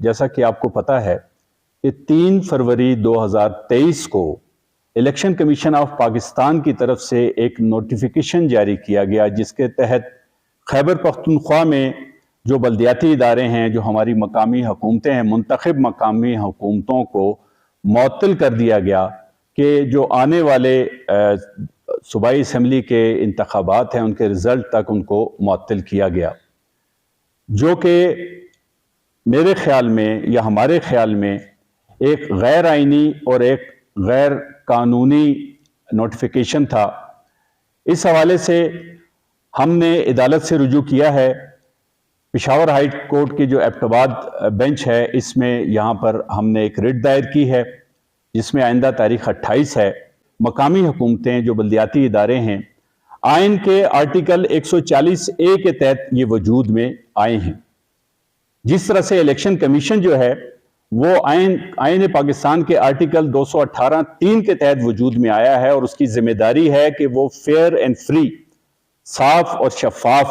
جیسا کہ آپ کو پتا ہے کہ 3 فروری 2023 کو الیکشن کمیشن آف پاکستان کی طرف سے ایک نوٹیفیکیشن جاری کیا گیا جس کے تحت خیبر پختونخوا میں جو بلدیاتی ادارے ہیں، جو ہماری مقامی حکومتیں ہیں، منتخب مقامی حکومتوں کو معطل کر دیا گیا کہ جو آنے والے صوبائی اسمبلی کے انتخابات ہیں ان کے رزلٹ تک ان کو معطل کیا گیا، جو کہ میرے خیال میں یا ہمارے خیال میں ایک غیر آئینی اور ایک غیر قانونی نوٹیفیکیشن تھا۔ اس حوالے سے ہم نے عدالت سے رجوع کیا ہے۔ پشاور ہائی کورٹ کی جو ایبٹ آباد بینچ ہے، اس میں یہاں پر ہم نے ایک رٹ دائر کی ہے جس میں آئندہ تاریخ 28 ہے۔ مقامی حکومتیں جو بلدیاتی ادارے ہیں، آئین کے آرٹیکل 140A کے تحت یہ وجود میں آئے ہیں۔ جس طرح سے الیکشن کمیشن جو ہے وہ آئین پاکستان کے آرٹیکل 218(3) کے تحت وجود میں آیا ہے اور اس کی ذمہ داری ہے کہ وہ فیئر اینڈ فری، صاف اور شفاف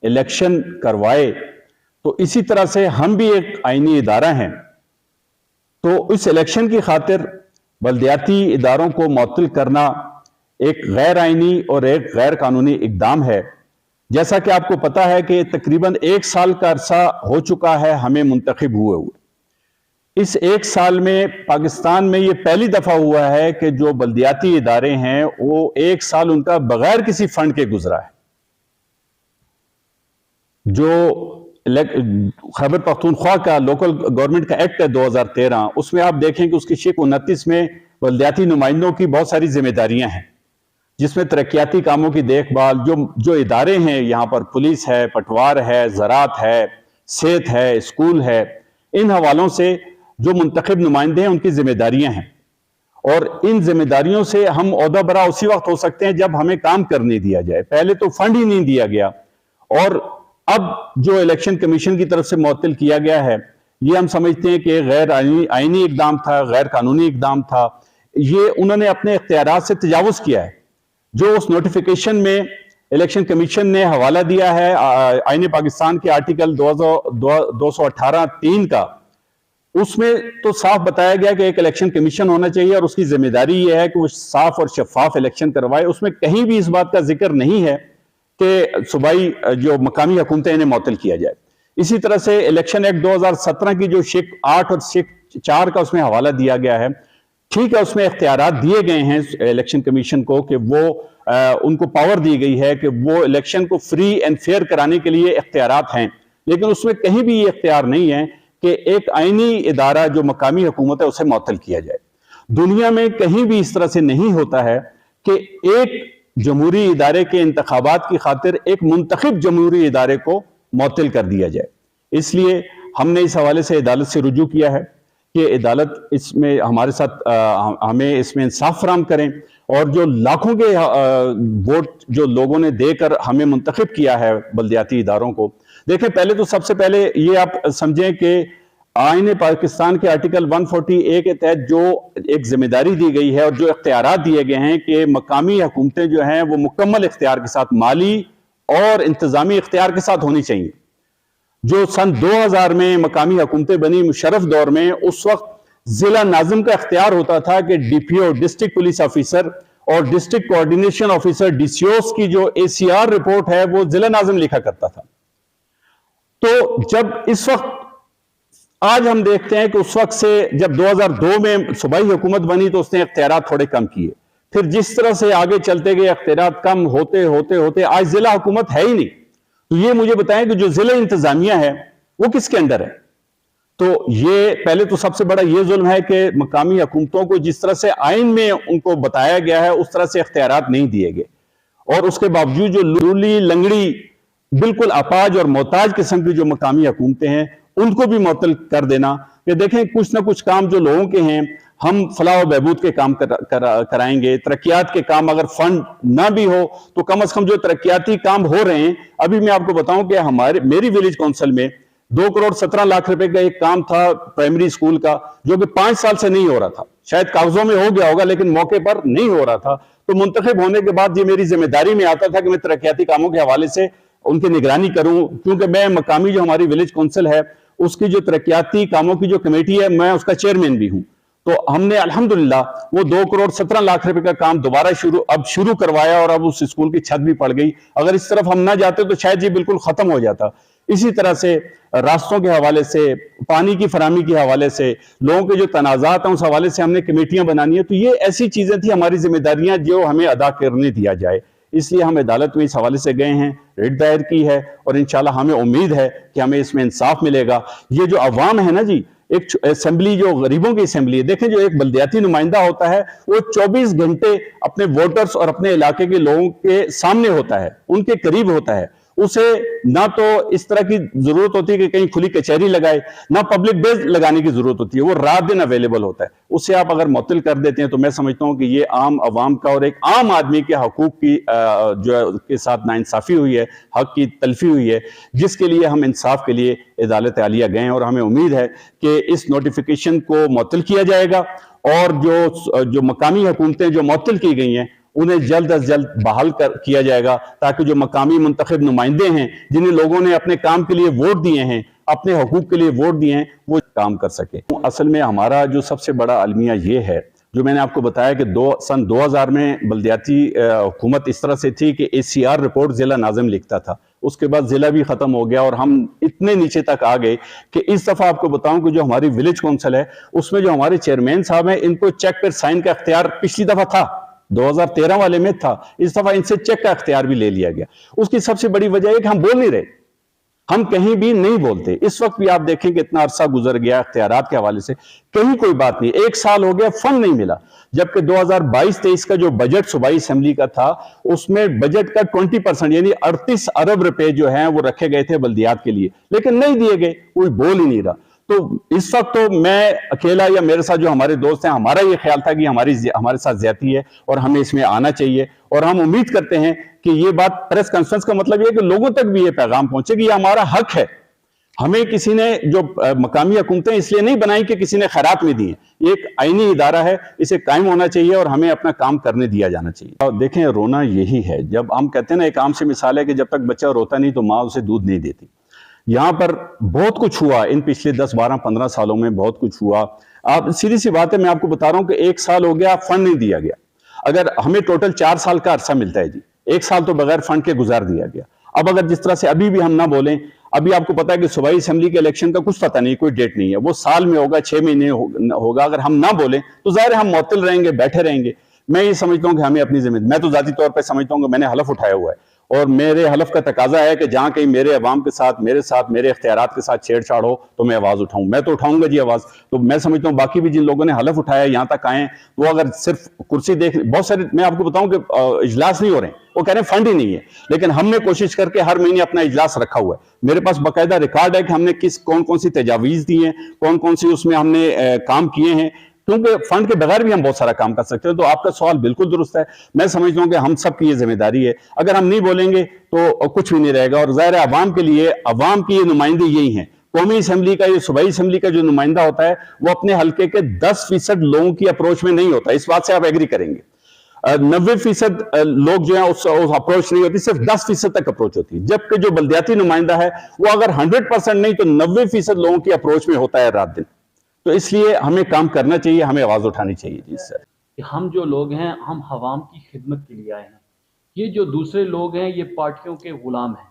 الیکشن کروائے، تو اسی طرح سے ہم بھی ایک آئینی ادارہ ہیں۔ تو اس الیکشن کی خاطر بلدیاتی اداروں کو معطل کرنا ایک غیر آئینی اور ایک غیر قانونی اقدام ہے۔ جیسا کہ آپ کو پتا ہے کہ تقریباً 1 سال کا عرصہ ہو چکا ہے ہمیں منتخب ہوئے۔ اس 1 سال میں پاکستان میں یہ پہلی دفعہ ہوا ہے کہ جو بلدیاتی ادارے ہیں وہ 1 سال ان کا بغیر کسی فنڈ کے گزرا ہے۔ جو خیبر پختونخوا کا لوکل گورنمنٹ کا ایکٹ ہے 2013، اس میں آپ دیکھیں کہ اس کی شق 29 میں بلدیاتی نمائندوں کی بہت ساری ذمہ داریاں ہیں، جس میں ترقیاتی کاموں کی دیکھ بھال، جو ادارے ہیں یہاں پر پولیس ہے، پٹوار ہے، زراعت ہے، صحت ہے، اسکول ہے، ان حوالوں سے جو منتخب نمائندے ہیں ان کی ذمہ داریاں ہیں، اور ان ذمہ داریوں سے ہم عہدہ برا اسی وقت ہو سکتے ہیں جب ہمیں کام کرنے دیا جائے۔ پہلے تو فنڈ ہی نہیں دیا گیا، اور اب جو الیکشن کمیشن کی طرف سے معطل کیا گیا ہے یہ ہم سمجھتے ہیں کہ غیر آئینی اقدام تھا، غیر قانونی اقدام تھا۔ یہ انہوں نے اپنے اختیارات سے تجاوز کیا ہے۔ جو اس نوٹیفیکیشن میں الیکشن کمیشن نے حوالہ دیا ہے آئین پاکستان کے آرٹیکل 218(3) کا، اس میں تو صاف بتایا گیا کہ ایک الیکشن کمیشن ہونا چاہیے اور اس کی ذمہ داری یہ ہے کہ وہ صاف اور شفاف الیکشن کروائے۔ اس میں کہیں بھی اس بات کا ذکر نہیں ہے کہ صوبائی جو مقامی حکومتیں انہیں معطل کیا جائے۔ اسی طرح سے الیکشن ایکٹ 2017 کی جو شق 8 اور شق 4 کا اس میں حوالہ دیا گیا ہے، ٹھیک ہے، اس میں اختیارات دیے گئے ہیں الیکشن کمیشن کو کہ وہ ان کو پاور دی گئی ہے کہ وہ الیکشن کو فری اینڈ فیئر کرانے کے لیے اختیارات ہیں، لیکن اس میں کہیں بھی یہ اختیار نہیں ہے کہ ایک آئینی ادارہ جو مقامی حکومت ہے اسے معطل کیا جائے۔ دنیا میں کہیں بھی اس طرح سے نہیں ہوتا ہے کہ ایک جمہوری ادارے کے انتخابات کی خاطر ایک منتخب جمہوری ادارے کو معطل کر دیا جائے۔ اس لیے ہم نے اس حوالے سے عدالت سے رجوع کیا ہے کہ عدالت اس میں ہمارے ساتھ ہمیں اس میں انصاف فراہم کریں، اور جو لاکھوں کے ووٹ جو لوگوں نے دے کر ہمیں منتخب کیا ہے بلدیاتی اداروں کو، دیکھیں پہلے تو سب سے پہلے یہ آپ سمجھیں کہ آئین پاکستان کے آرٹیکل 140A کے تحت جو ایک ذمہ داری دی گئی ہے اور جو اختیارات دیے گئے ہیں کہ مقامی حکومتیں جو ہیں وہ مکمل اختیار کے ساتھ، مالی اور انتظامی اختیار کے ساتھ ہونی چاہیے۔ جو سن 2000 میں مقامی حکومتیں بنی مشرف دور میں، اس وقت ضلع ناظم کا اختیار ہوتا تھا کہ ڈی پی او، ڈسٹرکٹ پولیس آفیسر، اور ڈسٹرکٹ کوارڈینیشن آفیسر DCOs کی جو ACR رپورٹ ہے وہ ضلع ناظم لکھا کرتا تھا۔ تو جب اس وقت آج ہم دیکھتے ہیں کہ اس وقت سے جب 2002 میں صوبائی حکومت بنی تو اس نے اختیارات تھوڑے کم کیے، پھر جس طرح سے آگے چلتے گئے اختیارات کم ہوتے ہوتے ہوتے آج ضلع حکومت ہے ہی نہیں۔ تو یہ مجھے بتائیں کہ جو ضلع انتظامیہ ہے وہ کس کے اندر ہے؟ تو یہ پہلے تو سب سے بڑا یہ ظلم ہے کہ مقامی حکومتوں کو جس طرح سے آئین میں ان کو بتایا گیا ہے اس طرح سے اختیارات نہیں دیے گئے، اور اس کے باوجود جو لولی لنگڑی بالکل اپاج اور محتاج قسم کی جو مقامی حکومتیں ہیں ان کو بھی معطل کر دینا کہ دیکھیں کچھ نہ کچھ کام جو لوگوں کے ہیں ہم فلاح و بہبود کے کام کرائیں گے، ترقیات کے کام اگر فنڈ نہ بھی ہو تو کم از کم جو ترقیاتی کام ہو رہے ہیں، ابھی میں آپ کو بتاؤں کہ میری ویلیج کونسل میں 2,17,00,000 روپے کا ایک کام تھا پرائمری اسکول کا، جو کہ 5 سال سے نہیں ہو رہا تھا، شاید کاغذوں میں ہو گیا ہوگا لیکن موقع پر نہیں ہو رہا تھا۔ تو منتخب ہونے کے بعد یہ میری ذمہ داری میں آتا تھا کہ میں ترقیاتی کاموں کے حوالے سے ان کی نگرانی کروں، کیونکہ میں مقامی جو ہماری ویلیج کونسل ہے اس کی جو ترقیاتی کاموں کی جو کمیٹی ہے میں اس کا چیئرمین بھی ہوں. تو ہم نے الحمدللہ وہ 2 کروڑ 17 لاکھ روپے کا کام دوبارہ شروع کروایا اور اب اس اسکول کی چھت بھی پڑ گئی. اگر اس طرف ہم نہ جاتے تو شاید یہ بالکل ختم ہو جاتا. اسی طرح سے راستوں کے حوالے سے، پانی کی فراہمی کے حوالے سے، لوگوں کے جو تنازعات ہیں اس حوالے سے ہم نے کمیٹیاں بنانی ہیں. تو یہ ایسی چیزیں تھی ہماری ذمہ داریاں جو ہمیں ادا کرنے دیا جائے. اس لیے ہم عدالت میں اس حوالے سے گئے ہیں، ریٹ دائر کی ہے، اور انشاءاللہ ہمیں امید ہے کہ ہمیں اس میں انصاف ملے گا. یہ جو عوام ہے نا جی، ایک اسمبلی جو غریبوں کی اسمبلی ہے، دیکھیں جو ایک بلدیاتی نمائندہ ہوتا ہے وہ 24 گھنٹے اپنے ووٹرز اور اپنے علاقے کے لوگوں کے سامنے ہوتا ہے، ان کے قریب ہوتا ہے. اسے نہ تو اس طرح کی ضرورت ہوتی ہے کہ کہیں کھلی کچہری لگائے، نہ پبلک بیس لگانے کی ضرورت ہوتی ہے، وہ رات دن اویلیبل ہوتا ہے. اسے آپ اگر معطل کر دیتے ہیں تو میں سمجھتا ہوں کہ یہ عام عوام کا اور ایک عام آدمی کے حقوق کی جو کے ساتھ ناانصافی ہوئی ہے، حق کی تلفی ہوئی ہے، جس کے لیے ہم انصاف کے لیے عدالت عالیہ گئے ہیں. اور ہمیں امید ہے کہ اس نوٹیفیکیشن کو معطل کیا جائے گا، اور جو مقامی حکومتیں جو معطل کی گئی ہیں انہیں جلد از جلد بحال کیا جائے گا، تاکہ جو مقامی منتخب نمائندے ہیں جنہیں لوگوں نے اپنے کام کے لیے ووٹ دیے ہیں، اپنے حقوق کے لیے ووٹ دیے ہیں، وہ کام کر سکے. اصل میں ہمارا جو سب سے بڑا المیہ یہ ہے، جو میں نے آپ کو بتایا کہ سن 2000 میں بلدیاتی حکومت اس طرح سے تھی کہ ACR رپورٹ ضلع ناظم لکھتا تھا. اس کے بعد ضلع بھی ختم ہو گیا اور ہم اتنے نیچے تک آ گئے کہ اس دفعہ آپ کو بتاؤں کہ جو ہماری ولیج کونسل ہے اس میں جو ہمارے چیئرمین صاحب ہیں، ان کو چیک پر سائن کا اختیار پچھلی دفعہ تھا، 2013 والے میں تھا، اس دفعہ ان سے چیک کا اختیار بھی لے لیا گیا. اس کی سب سے بڑی وجہ ہے کہ ہم بول نہیں رہے، ہم کہیں بھی نہیں بولتے. اس وقت بھی آپ دیکھیں کہ اتنا عرصہ گزر گیا اختیارات کے حوالے سے، کہیں کوئی بات نہیں. 1 سال ہو گیا، فنڈ نہیں ملا. جبکہ 2022-23 کا جو بجٹ صوبائی اسمبلی کا تھا، اس میں بجٹ کا 20% یعنی 38 ارب روپے جو ہیں وہ رکھے گئے تھے بلدیات کے لیے، لیکن نہیں دیے گئے، کوئی بول ہی نہیں رہا. تو اس وقت تو میں اکیلا یا میرے ساتھ جو ہمارے دوست ہیں، ہمارا یہ خیال تھا کہ ہمارے ساتھ زیادتی ہے اور ہمیں اس میں آنا چاہیے. اور ہم امید کرتے ہیں کہ یہ بات پریس کانفرنس کا مطلب یہ ہے کہ لوگوں تک بھی یہ پیغام پہنچے کہ یہ ہمارا حق ہے. ہمیں کسی نے جو مقامی حکومتیں اس لیے نہیں بنائی کہ کسی نے خیرات میں دی ہیں. یہ ایک آئینی ادارہ ہے، اسے قائم ہونا چاہیے اور ہمیں اپنا کام کرنے دیا جانا چاہیے. اور دیکھیں رونا یہی ہے، جب ہم کہتے ہیں نا، ایک عام سی مثال ہے کہ جب تک بچہ روتا نہیں تو ماں اسے دودھ نہیں دیتی. یہاں پر بہت کچھ ہوا ان پچھلے 10 12 15 سالوں میں، بہت کچھ ہوا. آپ سیدھی سی بات ہے، میں آپ کو بتا رہا ہوں کہ 1 سال ہو گیا فنڈ نہیں دیا گیا. اگر ہمیں ٹوٹل 4 سال کا عرصہ ملتا ہے جی، 1 سال تو بغیر فنڈ کے گزار دیا گیا. اب اگر جس طرح سے ابھی بھی ہم نہ بولیں، ابھی آپ کو پتا ہے کہ صوبائی اسمبلی کے الیکشن کا کچھ پتہ نہیں، کوئی ڈیٹ نہیں ہے، وہ سال میں ہوگا، 6 مہینے ہوگا. اگر ہم نہ بولیں تو ظاہر ہے ہم معطل رہیں گے، بیٹھے رہیں گے. میں یہ سمجھتا ہوں کہ ہمیں اپنی میں تو ذاتی طور پہ سمجھتا ہوں کہ میں نے حلف اٹھایا ہوا ہے، اور میرے حلف کا تقاضا ہے کہ جہاں کہیں میرے عوام کے ساتھ، میرے اختیارات کے ساتھ چھیڑ چھاڑ ہو تو میں آواز اٹھاؤں. میں تو اٹھاؤں گا جی آواز. تو میں سمجھتا ہوں باقی بھی جن لوگوں نے حلف اٹھایا یہاں تک آئے ہیں، وہ اگر صرف کرسی دیکھ، بہت سارے میں آپ کو بتاؤں کہ اجلاس نہیں ہو رہے ہیں، وہ کہہ رہے ہیں فنڈ ہی نہیں ہے. لیکن ہم نے کوشش کر کے ہر مہینے اپنا اجلاس رکھا ہوا ہے. میرے پاس باقاعدہ ریکارڈ ہے کہ ہم نے کون سی تجاویز دی ہیں، کون سی اس میں ہم نے کام کیے ہیں، کیونکہ فنڈ کے بغیر بھی ہم بہت سارا کام کر سکتے ہیں. تو آپ کا سوال بالکل درست ہے. میں سمجھتا ہوں کہ ہم سب کی یہ ذمہ داری ہے. اگر ہم نہیں بولیں گے تو کچھ بھی نہیں رہے گا. اور ظاہر عوام کے لیے، عوام کی یہ نمائندے یہی ہیں. قومی اسمبلی کا، یہ صوبائی اسمبلی کا جو نمائندہ ہوتا ہے وہ اپنے حلقے کے 10% لوگوں کی اپروچ میں نہیں ہوتا. اس بات سے آپ ایگری کریں گے. 90% لوگ جو ہیں اس اپروچ نہیں ہوتی، صرف 10% تک اپروچ ہوتی ہے. جبکہ جو بلدیاتی نمائندہ ہے وہ اگر 100% نہیں تو 90% لوگوں کی اپروچ میں ہوتا ہے رات دن. تو اس لیے ہمیں کام کرنا چاہیے، ہمیں آواز اٹھانی چاہیے. جی سر، ہم جو لوگ ہیں ہم عوام کی خدمت کے لیے آئے ہیں. یہ جو دوسرے لوگ ہیں یہ پارٹیوں کے غلام ہیں.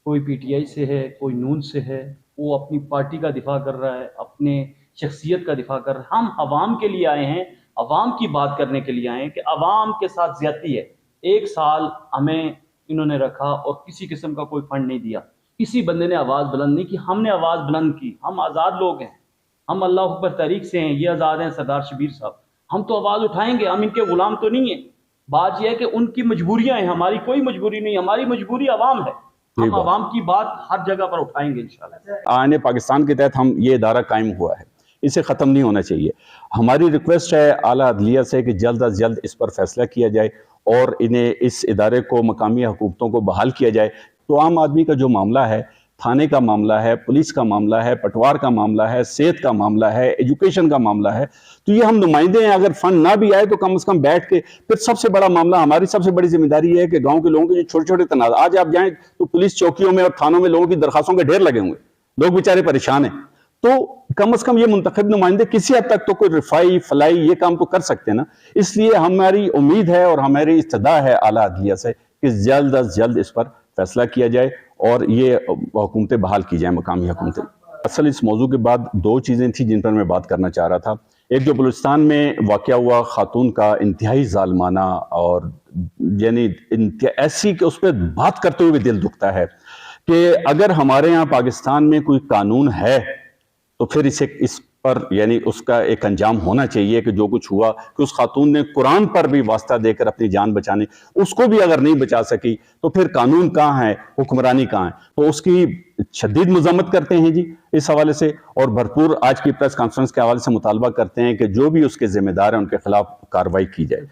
کوئی PTI سے ہے، کوئی نون سے ہے، وہ اپنی پارٹی کا دفاع کر رہا ہے، اپنے شخصیت کا دفاع کر رہا ہے. ہم عوام کے لیے آئے ہیں، عوام کی بات کرنے کے لیے آئے ہیں کہ عوام کے ساتھ زیادتی ہے. 1 سال ہمیں انہوں نے رکھا اور کسی قسم کا کوئی فنڈ نہیں دیا. کسی بندے نے آواز بلند نہیں کی. ہم نے آواز بلند کی. ہم آزاد لوگ ہیں، ہم اللہ اکبر تحریک سے ہیں، یہ آزاد ہیں سردار شبیر صاحب. ہم تو آواز اٹھائیں گے، ہم ان کے غلام تو نہیں ہیں. بات یہ ہے کہ ان کی مجبوریاں ہیں، ہماری کوئی مجبوری نہیں. ہماری مجبوری عوام ہے. ہم عوام کی بات ہر جگہ پر اٹھائیں گے انشاءاللہ. آئین پاکستان کے تحت ہم یہ ادارہ قائم ہوا ہے، اسے ختم نہیں ہونا چاہیے. ہماری ریکویسٹ ہے اعلیٰ عدلیہ سے کہ جلد از جلد اس پر فیصلہ کیا جائے اور اس ادارے کو، مقامی حکومتوں کو بحال کیا جائے. تو عام آدمی کا جو معاملہ ہے، تھانے کا معاملہ ہے، پولیس کا معاملہ ہے، پٹوار کا معاملہ ہے، صحت کا معاملہ ہے، ایجوکیشن کا معاملہ ہے، تو یہ ہم نمائندے ہیں. اگر فنڈ نہ بھی آئے تو کم از کم بیٹھ کے، پھر سب سے بڑا معاملہ، ہماری سب سے بڑی ذمہ داری یہ ہے کہ گاؤں کے لوگوں کے جو چھوٹے چھوٹے تنازع، آج آپ جائیں تو پولیس چوکیوں میں اور تھانوں میں لوگوں کی درخواستوں کے ڈھیر لگے ہوئے. لوگ بیچارے پریشان ہیں. تو کم از کم یہ منتخب نمائندے کسی حد تک تو کوئی رفائی فلائی یہ کام تو کر سکتے ہیں نا. اس لیے ہماری امید ہے اور ہماری استدعا ہے اعلیٰ عدلیہ سے کہ جلد از جلد اس پر فیصلہ کیا جائے اور یہ حکومتیں بحال کی جائیں, مقامی حکومتیں. اصل اس موضوع کے بعد دو چیزیں تھیں جن پر میں بات کرنا چاہ رہا تھا. ایک جو بلوچستان میں واقعہ ہوا خاتون کا انتہائی ظالمانہ اور یعنی ایسی کہ اس پہ بات کرتے ہوئے دل دکھتا ہے کہ اگر ہمارے ہاں پاکستان میں کوئی قانون ہے تو پھر اس پر یعنی اس کا ایک انجام ہونا چاہیے کہ جو کچھ ہوا کہ اس خاتون نے قرآن پر بھی واسطہ دے کر اپنی جان بچانے, اس کو بھی اگر نہیں بچا سکی تو پھر قانون کہاں ہے, حکمرانی کہاں ہے. تو اس کی شدید مذمت کرتے ہیں جی اس حوالے سے, اور بھرپور آج کی پریس کانفرنس کے حوالے سے مطالبہ کرتے ہیں کہ جو بھی اس کے ذمہ دار ہیں ان کے خلاف کارروائی کی جائے.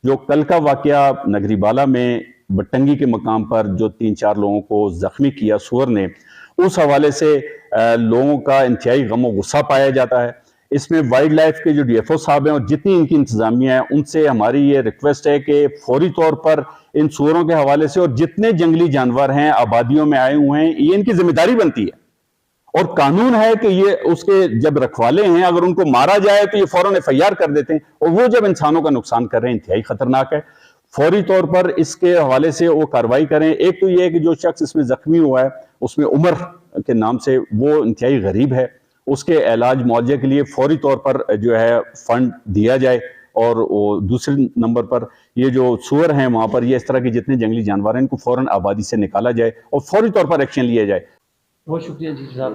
جو کل کا واقعہ نگری بالا میں بٹنگی کے مقام پر جو 3-4 لوگوں کو زخمی کیا سور نے, اس حوالے سے لوگوں کا انتہائی غم و غصہ پایا جاتا ہے. اس میں وائلڈ لائف کے جو ڈی ایف او صاحب ہیں اور جتنی ان کی انتظامیہ ہے ان سے ہماری یہ ریکویسٹ ہے کہ فوری طور پر ان سوروں کے حوالے سے اور جتنے جنگلی جانور ہیں آبادیوں میں آئے ہوئے ہیں یہ ان کی ذمہ داری بنتی ہے, اور قانون ہے کہ یہ اس کے جب رکھوالے ہیں اگر ان کو مارا جائے تو یہ فوراً FIR کر دیتے ہیں, اور وہ جب انسانوں کا نقصان کر رہے ہیں انتہائی خطرناک ہے. فوری طور پر اس کے حوالے سے وہ کارروائی کریں. ایک تو یہ ہے کہ جو شخص اس میں زخمی ہوا ہے اس میں عمر کے نام سے وہ انتہائی غریب ہے, اس کے علاج معالجے کے لیے فوری طور پر جو ہے فنڈ دیا جائے, اور وہ دوسرے نمبر پر یہ جو سور ہیں وہاں پر یہ اس طرح کے جتنے جنگلی جانور ہیں ان کو فوراً آبادی سے نکالا جائے اور فوری طور پر ایکشن لیا جائے. بہت شکریہ جی صاحب.